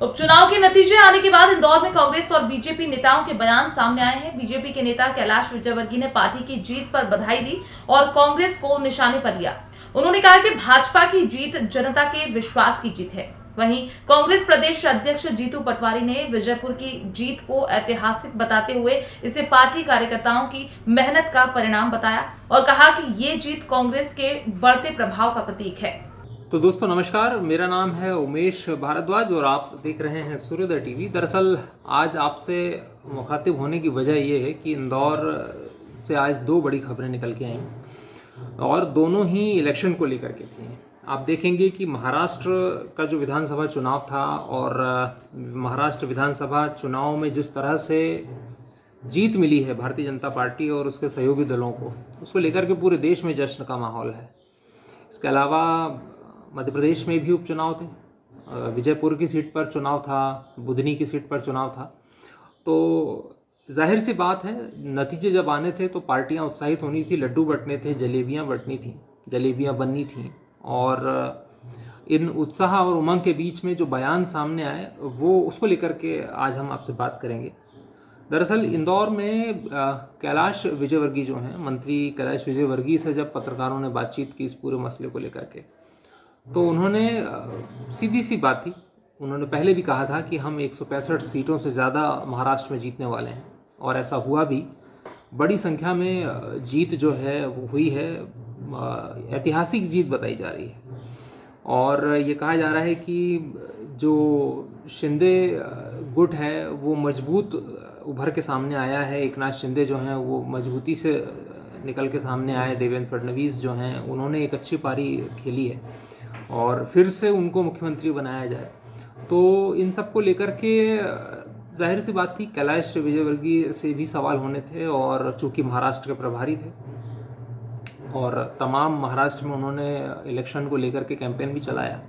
उपचुनाव के नतीजे आने के बाद इंदौर में कांग्रेस और बीजेपी नेताओं के बयान सामने आए हैं। बीजेपी के नेता कैलाश विजयवर्गीय ने पार्टी की जीत पर बधाई दी और कांग्रेस को निशाने पर लिया। उन्होंने कहा कि भाजपा की जीत जनता के विश्वास की जीत है। वहीं कांग्रेस प्रदेश अध्यक्ष जीतू पटवारी ने विजयपुर की जीत को ऐतिहासिक बताते हुए इसे पार्टी कार्यकर्ताओं की मेहनत का परिणाम बताया और कहा कि ये जीत कांग्रेस के बढ़ते प्रभाव का प्रतीक है। तो दोस्तों नमस्कार, मेरा नाम है उमेश भारद्वाज और आप देख रहे हैं सूर्योदय टीवी। दरअसल आज आपसे मुखातिब होने की वजह यह है कि इंदौर से आज दो बड़ी खबरें निकल के आईं और दोनों ही इलेक्शन को लेकर के थी। आप देखेंगे कि महाराष्ट्र का जो विधानसभा चुनाव था और महाराष्ट्र विधानसभा चुनाव में जिस तरह से जीत मिली है भारतीय जनता पार्टी और उसके सहयोगी दलों को, उसको लेकर के पूरे देश में जश्न का माहौल है। इसके अलावा मध्य प्रदेश में भी उपचुनाव थे, विजयपुर की सीट पर चुनाव था, बुधनी की सीट पर चुनाव था। तो जाहिर सी बात है, नतीजे जब आने थे तो पार्टियां उत्साहित होनी थी, लड्डू बंटने थे, जलेबियां बंटनी थी, जलेबियां बननी थी। और इन उत्साह और उमंग के बीच में जो बयान सामने आए वो उसको लेकर के आज हम आपसे बात करेंगे। दरअसल इंदौर में कैलाश विजयवर्गीय जो हैं, मंत्री कैलाश विजयवर्गीय से जब पत्रकारों ने बातचीत की इस पूरे मसले को लेकर के, तो उन्होंने सीधी सी बात थी, उन्होंने पहले भी कहा था कि हम 165 सीटों से ज़्यादा महाराष्ट्र में जीतने वाले हैं और ऐसा हुआ भी। बड़ी संख्या में जीत जो है वो हुई है, ऐतिहासिक जीत बताई जा रही है। और ये कहा जा रहा है कि जो शिंदे गुट है वो मजबूत उभर के सामने आया है। एकनाथ शिंदे जो हैं वो मजबूती से निकल के सामने आए। देवेंद्र फडणवीस जो हैं उन्होंने एक अच्छी पारी खेली है और फिर से उनको मुख्यमंत्री बनाया जाए। तो इन सब को लेकर के जाहिर सी बात थी, कैलाश विजयवर्गीय से भी सवाल होने थे और चूंकि महाराष्ट्र के प्रभारी थे और तमाम महाराष्ट्र में उन्होंने इलेक्शन को लेकर के कैंपेन भी चलाया।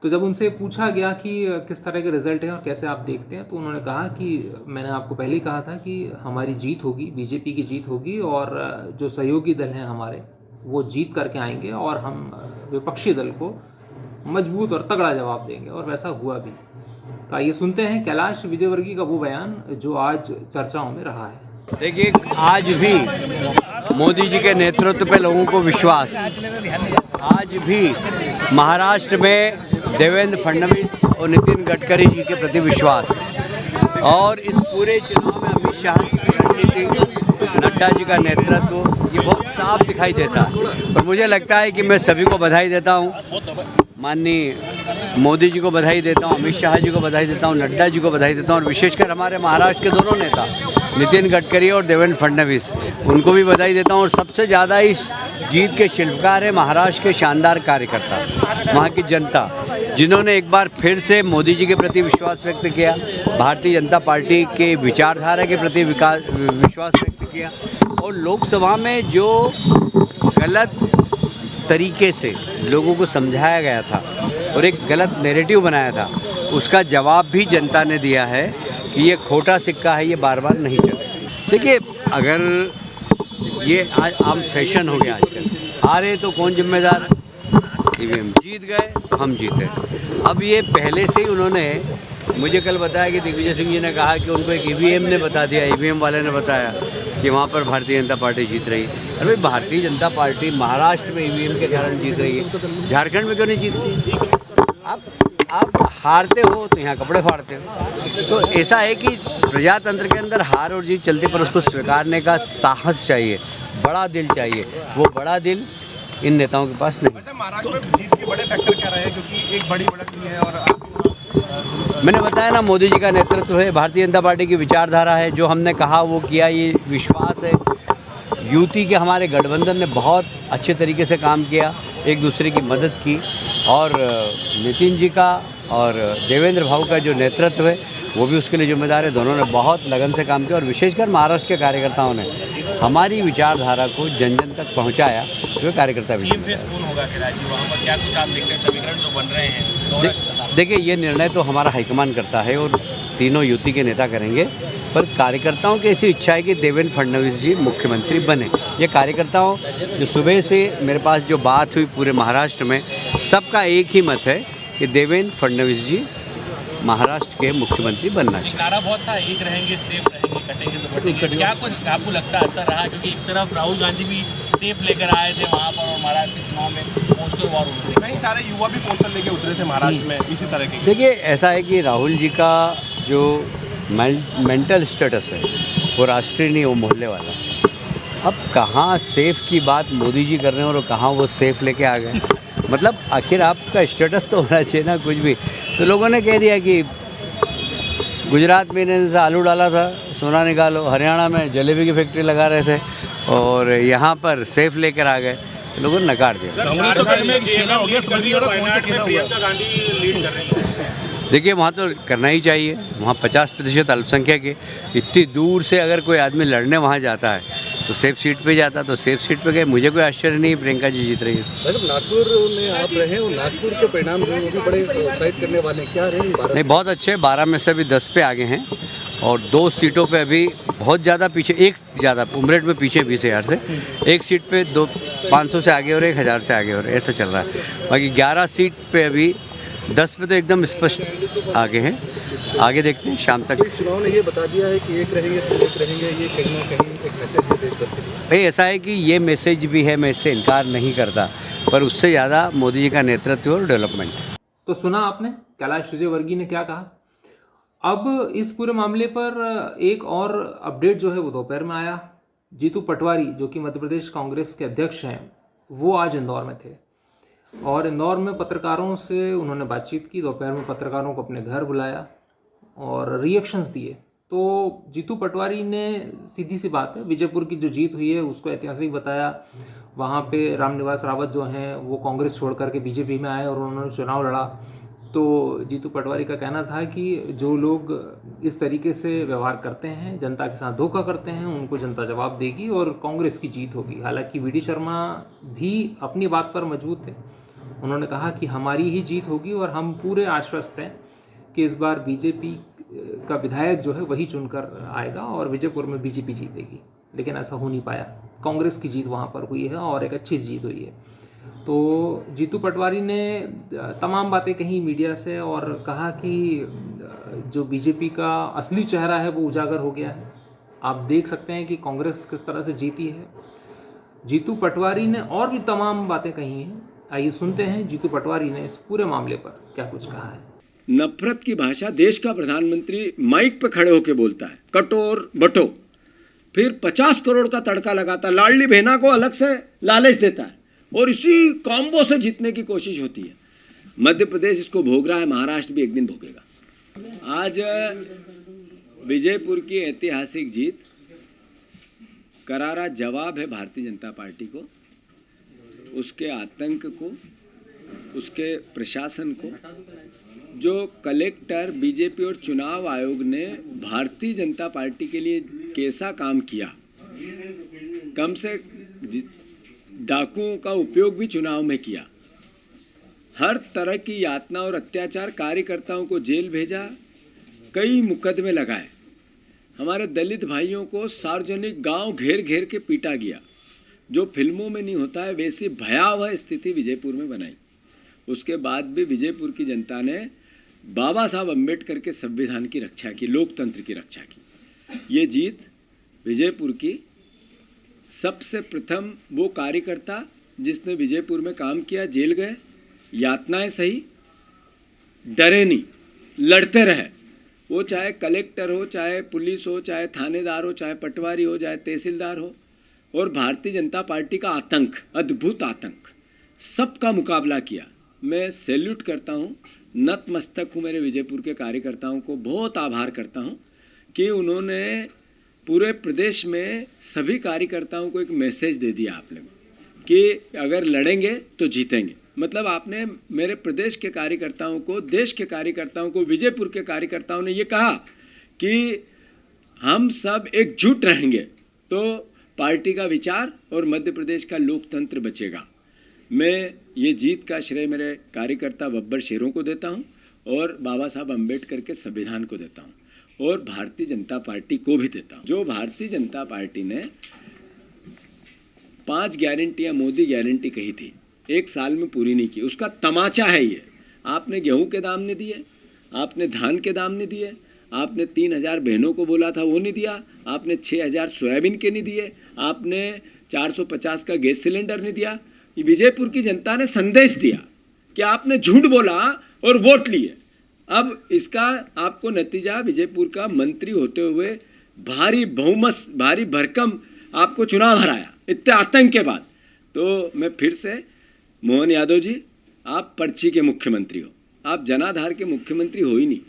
तो जब उनसे पूछा गया कि किस तरह के रिजल्ट हैं और कैसे आप देखते हैं, तो उन्होंने कहा कि मैंने आपको पहले ही कहा था कि हमारी जीत होगी, बीजेपी की जीत होगी और जो सहयोगी दल हैं हमारे वो जीत करके आएंगे और हम विपक्षी दल को मजबूत और तगड़ा जवाब देंगे, और वैसा हुआ भी। तो आइए सुनते हैं कैलाश विजयवर्गीय का वो बयान जो आज चर्चाओं में रहा है। देखिए, आज भी मोदी जी के नेतृत्व पे लोगों को विश्वास, आज भी महाराष्ट्र में देवेंद्र फडणवीस और नितिन गडकरी जी के प्रति विश्वास, और इस पूरे चुनाव में अमित शाह जी की रणनीति, नड्डा जी का नेतृत्व, ये बहुत साफ दिखाई देता है। और मुझे लगता है कि मैं सभी को बधाई देता हूँ, माननीय मोदी जी को बधाई देता हूँ, अमित शाह जी को बधाई देता हूँ, नड्डा जी को बधाई देता हूँ, और विशेषकर हमारे महाराष्ट्र के दोनों नेता नितिन गडकरी और देवेंद्र फडणवीस, उनको भी बधाई देता हूँ। और सबसे ज़्यादा इस जीत के शिल्पकार है महाराष्ट्र के शानदार कार्यकर्ता, वहाँ की जनता, जिन्होंने एक बार फिर से मोदी जी के प्रति विश्वास व्यक्त किया, भारतीय जनता पार्टी के विचारधारा के प्रति विश्वास व्यक्त किया, और लोकसभा में जो गलत तरीके से लोगों को समझाया गया था और एक गलत नैरेटिव बनाया था, उसका जवाब भी जनता ने दिया है कि ये खोटा सिक्का है, ये बार बार नहीं चलेगा। देखिए, अगर ये आज आम फैशन हो गया आजकल, हारे तो कौन जिम्मेदार है, ईवीएम जीत गए तो हम जीते। अब ये पहले से ही उन्होंने मुझे कल बताया कि दिग्विजय सिंह जी ने कहा कि उनको एक ईवीएम ने बता दिया, ईवीएम वाले ने बताया कि वहाँ पर भारतीय जनता पार्टी जीत रही है। अरे भाई, भारतीय जनता पार्टी महाराष्ट्र में ईवीएम के कारण जीत रही है, झारखंड में क्यों नहीं जीतती? आप हारते हो तो यहाँ कपड़े फाड़ते हो। तो ऐसा है कि प्रजातंत्र के अंदर हार और जीत चलती, पर उसको स्वीकारने का साहस चाहिए, बड़ा दिल चाहिए। वो बड़ा दिल इन नेताओं के पास नहीं। वैसे महाराष्ट्र में जीत के बड़े फैक्टर क्या रहे हैं, क्योंकि एक बड़ी बढ़त हुई है और मैंने बताया ना, मोदी जी का नेतृत्व है, भारतीय जनता पार्टी की विचारधारा है, जो हमने कहा वो किया, ये विश्वास है। यूटी के हमारे गठबंधन ने बहुत अच्छे तरीके से काम किया, एक दूसरे की मदद की, और नितिन जी का और देवेंद्र भाऊ का जो नेतृत्व है वो भी उसके लिए जिम्मेदार है। दोनों ने बहुत लगन से काम किया और विशेषकर महाराष्ट्र के कार्यकर्ताओं ने हमारी विचारधारा को जन जन तक पहुंचाया, जो कार्यकर्ता भी। सीएम फेस कौन होगा कैलाश जी, वहाँ पर क्या कुछ आप देखते हैं, समीकरण जो बन रहे हैं? देखिए, ये निर्णय तो हमारा हाईकमान करता है और तीनों युति के नेता करेंगे, पर कार्यकर्ताओं की ऐसी इच्छा है कि देवेंद्र फडणवीस जी मुख्यमंत्री बने। ये कार्यकर्ताओं जो सुबह से मेरे पास जो बात हुई पूरे महाराष्ट्र में, सबका एक ही मत है कि देवेंद्र फडणवीस जी महाराष्ट्र के मुख्यमंत्री बनना एक चाहिए। नारा बहुत था, एक रहेंगे सेफ रहेंगे, कटेंगे तो बढ़ेंगे। क्या कुछ आपको लगता है असर रहा? क्योंकि एक तरफ राहुल गांधी भी सेफ लेकर आए थे वहाँ पर, और महाराष्ट्र के चुनाव में पोस्टर वॉर हो रहे थे। कई सारे युवा भी पोस्टर लेके उतरे थे महाराष्ट्र में इसी तरह के। देखिए, ऐसा है कि राहुल जी का जो मेंटल स्टेटस है वो राष्ट्रीय नहीं, वो मोहल्ले वाला। अब कहाँ सेफ की बात मोदी जी कर रहे हैं और कहाँ वो सेफ लेके आ गए। मतलब आखिर आपका स्टेटस तो होना चाहिए ना कुछ भी। तो लोगों ने कह दिया कि गुजरात में इन्होंने आलू डाला था, सोना निकालो, हरियाणा में जलेबी की फैक्ट्री लगा रहे थे और यहाँ पर सेफ लेकर आ गए, तो लोगों ने नकार दिया। देखिए, वहाँ तो करना ही चाहिए, वहाँ 50% अल्पसंख्यक है। इतनी दूर से अगर कोई आदमी लड़ने वहाँ जाता है तो सेफ सीट पे जाता, तो सेफ सीट पे गए। मुझे कोई आश्चर्य नहीं, प्रियंका जी जीत रही है। मतलब नागपुर में आप रहे और नागपुर के परिणाम जो भी बड़े उत्साहित करने वाले हैं, क्या रहे? नहीं, बहुत अच्छे। 12 में से अभी 10 पे आगे हैं और 2 सीटों पे अभी बहुत ज़्यादा पीछे, एक ज़्यादा उमरेड में पीछे 20,000 से, एक सीट पे 500 से आगे और 1,000 से आगे और ऐसा चल रहा है। बाकी 11 सीट पे अभी 10 पे तो एकदम स्पष्ट आगे हैं। आगे देखते हैं शाम तक। इस चुनाव ने ये बता दिया है कि एक रहेंगे तो एक रहेंगे, ये कहीं ना कहीं एक मैसेज है देश भर के लिए। भाई ऐसा है कि ये मैसेज भी है, मैं इससे इनकार नहीं करता, पर उससे ज़्यादा मोदी जी का नेतृत्व और डेवलपमेंट। तो सुना आपने कैलाश विजयवर्गीय ने क्या कहा। अब इस पूरे मामले पर एक और अपडेट जो है वो दोपहर में आया। जीतू पटवारी जो कि मध्य प्रदेश कांग्रेस के अध्यक्ष हैं, वो आज इंदौर में थे और इंदौर में पत्रकारों से उन्होंने बातचीत की। दोपहर में पत्रकारों को अपने घर बुलाया और रिएक्शंस दिए। तो जीतू पटवारी ने सीधी सी बात है, विजयपुर की जो जीत हुई है उसको ऐतिहासिक बताया। वहाँ पे रामनिवास रावत जो हैं वो कांग्रेस छोड़ करके बीजेपी में आए और उन्होंने चुनाव लड़ा। तो जीतू पटवारी का कहना था कि जो लोग इस तरीके से व्यवहार करते हैं, जनता के साथ धोखा करते हैं, उनको जनता जवाब देगी और कांग्रेस की जीत होगी। हालांकि वी.डी. शर्मा भी अपनी बात पर मजबूत थे। उन्होंने कहा कि हमारी ही जीत होगी और हम पूरे आश्वस्त हैं कि इस बार बीजेपी का विधायक जो है वही चुनकर आएगा और विजयपुर में बीजेपी जीतेगी। लेकिन ऐसा हो नहीं पाया, कांग्रेस की जीत वहाँ पर हुई है और एक अच्छी जीत हुई है। तो जीतू पटवारी ने तमाम बातें कही मीडिया से और कहा कि जो बीजेपी का असली चेहरा है वो उजागर हो गया है। आप देख सकते हैं कि कांग्रेस किस तरह से जीती है। जीतू पटवारी ने और भी तमाम बातें कही हैं। आइए सुनते हैं जीतू पटवारी ने इस पूरे मामले पर क्या कुछ कहा है। नफरत की भाषा देश का प्रधानमंत्री माइक पे खड़े होकर बोलता है, कटोर बटो, फिर 50 करोड़ का तड़का लगाता है, लाडली बहना को अलग से लालच देता है और इसी कॉम्बो से जीतने की कोशिश होती है। मध्य प्रदेश इसको भोग रहा है, महाराष्ट्र भी एक दिन भोगेगा। आज विजयपुर की ऐतिहासिक जीत करारा जवाब है भारतीय जनता पार्टी को, उसके आतंक को, उसके प्रशासन को। जो कलेक्टर बीजेपी और चुनाव आयोग ने भारतीय जनता पार्टी के लिए कैसा काम किया, कम से डाकुओं का उपयोग भी चुनाव में किया, हर तरह की यातना और अत्याचार, कार्यकर्ताओं को जेल भेजा, कई मुकदमे लगाए, हमारे दलित भाइयों को सार्वजनिक गांव घेर घेर के पीटा गया। जो फिल्मों में नहीं होता है वैसी भयावह स्थिति विजयपुर में बनाई। उसके बाद भी विजयपुर की जनता ने बाबा साहब अम्बेडकर के संविधान की रक्षा की, लोकतंत्र की रक्षा की। ये जीत विजयपुर की सबसे प्रथम वो कार्यकर्ता जिसने विजयपुर में काम किया जेल गए, यातनाएं सही, डरे नहीं, लड़ते रहे। वो चाहे कलेक्टर हो, चाहे पुलिस हो, चाहे थानेदार हो, चाहे पटवारी हो, चाहे तहसीलदार हो। और भारतीय जनता पार्टी का आतंक, अद्भुत आतंक, सबका मुकाबला किया। मैं सैल्यूट करता हूँ, नतमस्तक हूँ मेरे विजयपुर के कार्यकर्ताओं को, बहुत आभार करता हूँ कि उन्होंने पूरे प्रदेश में सभी कार्यकर्ताओं को एक मैसेज दे दिया आपने कि अगर लड़ेंगे तो जीतेंगे। मतलब आपने मेरे प्रदेश के कार्यकर्ताओं को, देश के कार्यकर्ताओं को, विजयपुर के कार्यकर्ताओं ने ये कहा कि हम सब एकजुट रहेंगे तो पार्टी का विचार और मध्य प्रदेश का लोकतंत्र बचेगा। मैं ये जीत का श्रेय मेरे कार्यकर्ता बब्बर शेरों को देता हूँ और बाबा साहब अम्बेडकर के संविधान को देता हूँ और भारतीय जनता पार्टी को भी देता हूँ। जो भारतीय जनता पार्टी ने 5 गारंटियाँ मोदी गारंटी कही थी, 1 साल में पूरी नहीं की, उसका तमाचा है ये। आपने गेहूं के दाम नहीं दिए, आपने धान के दाम नहीं दिए, आपने 3,000 बहनों को बोला था वो नहीं दिया, आपने 6,000 सोयाबीन के नहीं दिए, आपने 450 का गैस सिलेंडर नहीं दिया। विजयपुर की जनता ने संदेश दिया कि आपने झूठ बोला और वोट लिए। अब इसका आपको नतीजा विजयपुर का मंत्री होते हुए भारी बहुमत, भारी भरकम आपको चुनाव हराया इतने आतंक के बाद। तो मैं फिर से, मोहन यादव जी, आप पर्ची के मुख्यमंत्री हो, आप जनाधार के मुख्यमंत्री हो ही नहीं।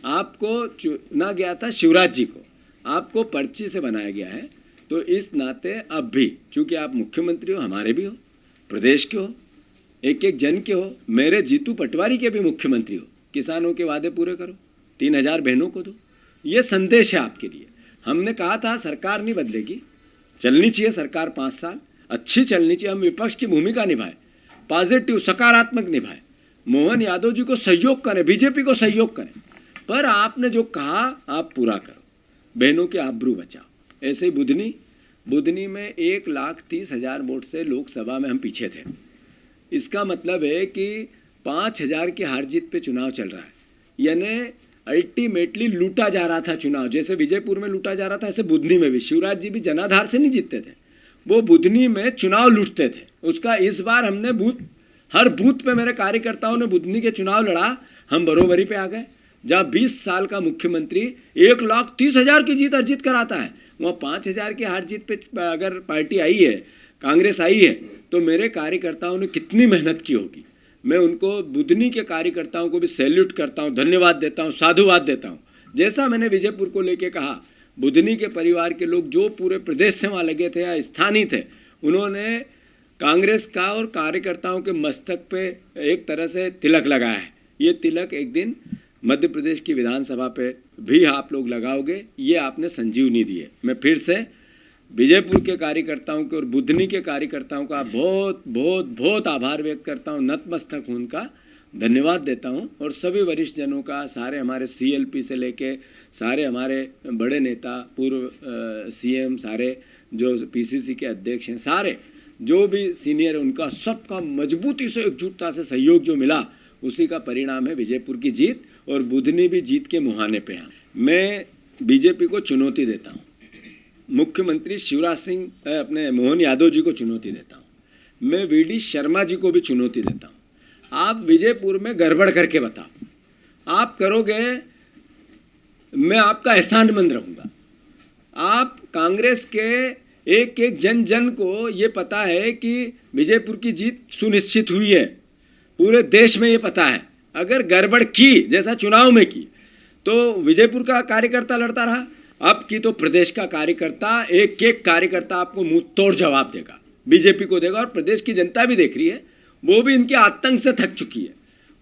आपको चुना गया था शिवराज जी को, आपको पर्ची से बनाया गया है। तो इस नाते अब भी चूँकि आप मुख्यमंत्री हो, हमारे भी हो, प्रदेश के हो, एक एक जन के हो, मेरे जीतू पटवारी के भी मुख्यमंत्री हो, किसानों के वादे पूरे करो, 3,000 बहनों को दो। ये संदेश है आपके लिए। हमने कहा था सरकार नहीं बदलेगी, चलनी चाहिए सरकार 5 साल, अच्छी चलनी चाहिए। हम विपक्ष की भूमिका निभाए, पॉजिटिव सकारात्मक निभाए, मोहन यादव जी को सहयोग करें, बीजेपी को सहयोग करें, पर आपने जो कहा आप पूरा करो, बहनों के आबरू बचाओ। ऐसे ही बुधनी में 1,30,000 वोट से लोकसभा में हम पीछे थे। इसका मतलब है कि 5,000 की हार जीत पे चुनाव चल रहा है, यानी अल्टीमेटली लूटा जा रहा था चुनाव। जैसे विजयपुर में लूटा जा रहा था, ऐसे बुधनी में भी। शिवराज जी भी जनाधार से नहीं जीतते थे, वो बुधनी में चुनाव लूटते थे। उसका इस बार हमने हर बूथ पे मेरे कार्यकर्ताओं ने बुधनी के चुनाव लड़ा, हम बरोबरी पे आ गए। जहाँ 20 साल का मुख्यमंत्री 1,30,000 की जीत अर्जित कराता है, वहाँ 5,000 की हार जीत पे अगर पार्टी आई है, कांग्रेस आई है, तो मेरे कार्यकर्ताओं ने कितनी मेहनत की होगी। मैं उनको, बुधनी के कार्यकर्ताओं को भी सैल्यूट करता हूँ, धन्यवाद देता हूँ, साधुवाद देता हूँ। जैसा मैंने विजयपुर को लेके कहा, बुधनी के परिवार के लोग जो पूरे प्रदेश से वहाँ लगे थे या स्थानीय थे, उन्होंने कांग्रेस का और कार्यकर्ताओं के मस्तक पे एक तरह से तिलक लगाया है। ये तिलक एक दिन मध्य प्रदेश की विधानसभा पे भी आप लोग लगाओगे, ये आपने संजीवनी दी है। मैं फिर से विजयपुर के कार्यकर्ताओं के और बुधनी के कार्यकर्ताओं का बहुत बहुत बहुत आभार व्यक्त करता हूँ, नतमस्तक हूँ, उनका धन्यवाद देता हूँ। और सभी वरिष्ठ जनों का, सारे हमारे CLP से लेके सारे हमारे बड़े नेता, पूर्व CM, सारे जो PCC के अध्यक्ष हैं, सारे जो भी सीनियर, उनका सबका मजबूती से, एकजुटता से सहयोग जो मिला, उसी का परिणाम है विजयपुर की जीत। और बुधनी भी जीत के मुहाने पे हैं। मैं बीजेपी को चुनौती देता हूँ, मुख्यमंत्री शिवराज सिंह अपने मोहन यादव जी को चुनौती देता हूँ, मैं VD शर्मा जी को भी चुनौती देता हूँ। आप विजयपुर में गड़बड़ करके बताओ, आप करोगे, मैं आपका एहसानमंद रहूँगा। आप कांग्रेस के एक एक जन को ये पता है कि विजयपुर की जीत सुनिश्चित हुई है, पूरे देश में ये पता है। अगर गड़बड़ की, जैसा चुनाव में की, तो विजयपुर का कार्यकर्ता लड़ता रहा, अब की तो प्रदेश का कार्यकर्ता, एक एक कार्यकर्ता आपको मुंह तोड़ जवाब देगा, बीजेपी को देगा। और प्रदेश की जनता भी देख रही है, वो भी इनके आतंक से थक चुकी है।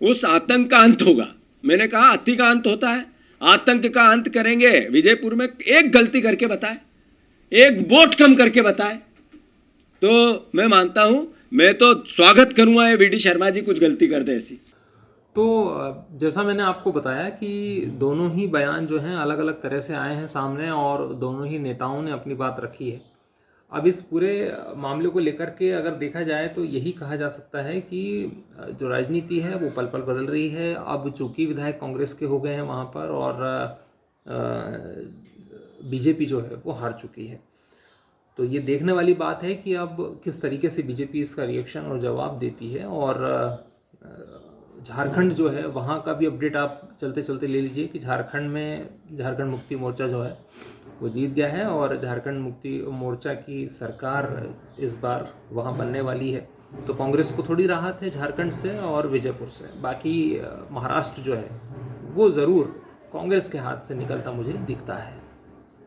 उस आतंक का अंत होगा। मैंने कहा अति का अंत होता है, आतंक का अंत करेंगे। विजयपुर में एक गलती करके बताए, एक वोट कम करके बताए, तो मैं मानता हूं, मैं तो स्वागत करूंगा ये VD शर्मा जी कुछ गलती कर दे ऐसी। तो जैसा मैंने आपको बताया कि दोनों ही बयान जो हैं अलग अलग तरह से आए हैं सामने, और दोनों ही नेताओं ने अपनी बात रखी है। अब इस पूरे मामले को लेकर के अगर देखा जाए तो यही कहा जा सकता है कि जो राजनीति है वो पल पल बदल रही है। अब चूंकि विधायक कांग्रेस के हो गए हैं वहाँ पर, और बीजेपी जो है वो हार चुकी है, तो ये देखने वाली बात है कि अब किस तरीके से बीजेपी इसका रिएक्शन और जवाब देती है। और झारखंड जो है वहाँ का भी अपडेट आप चलते चलते ले लीजिए कि झारखंड में झारखंड मुक्ति मोर्चा जो है वो जीत गया है, और झारखंड मुक्ति मोर्चा की सरकार इस बार वहाँ बनने वाली है। तो कांग्रेस को थोड़ी राहत है झारखंड से और विजयपुर से। बाकी महाराष्ट्र जो है वो ज़रूर कांग्रेस के हाथ से निकलता मुझे दिखता है।